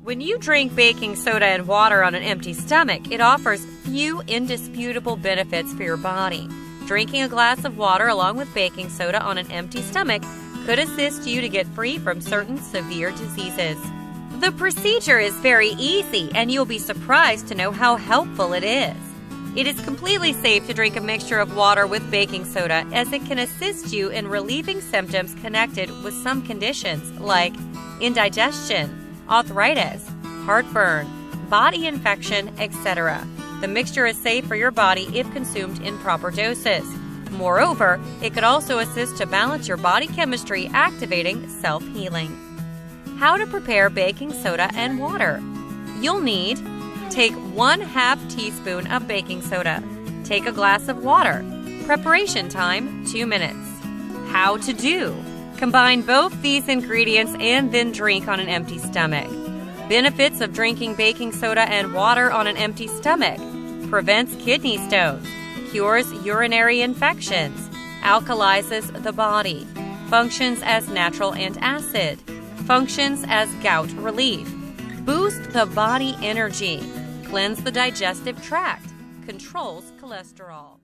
When you drink baking soda and water on an empty stomach, it offers few indisputable benefits for your body. Drinking a glass of water along with baking soda on an empty stomach could assist you to get free from certain severe diseases. The procedure is very easy, and you'll be surprised to know how helpful it is. It is completely safe to drink a mixture of water with baking soda, as it can assist you in relieving symptoms connected with some conditions like indigestion, arthritis, heartburn, body infection, etc. The mixture is safe for your body if consumed in proper doses. Moreover, it could also assist to balance your body chemistry, activating self-healing. How to prepare baking soda and water. You'll need: take 1/2 teaspoon of baking soda. Take a glass of water. Preparation time, 2 minutes. How to do. Combine both these ingredients and then drink on an empty stomach. Benefits of drinking baking soda and water on an empty stomach: prevents kidney stones, cures urinary infections, alkalizes the body, functions as natural antacid, functions as gout relief, boosts the body energy, cleanses the digestive tract, controls cholesterol.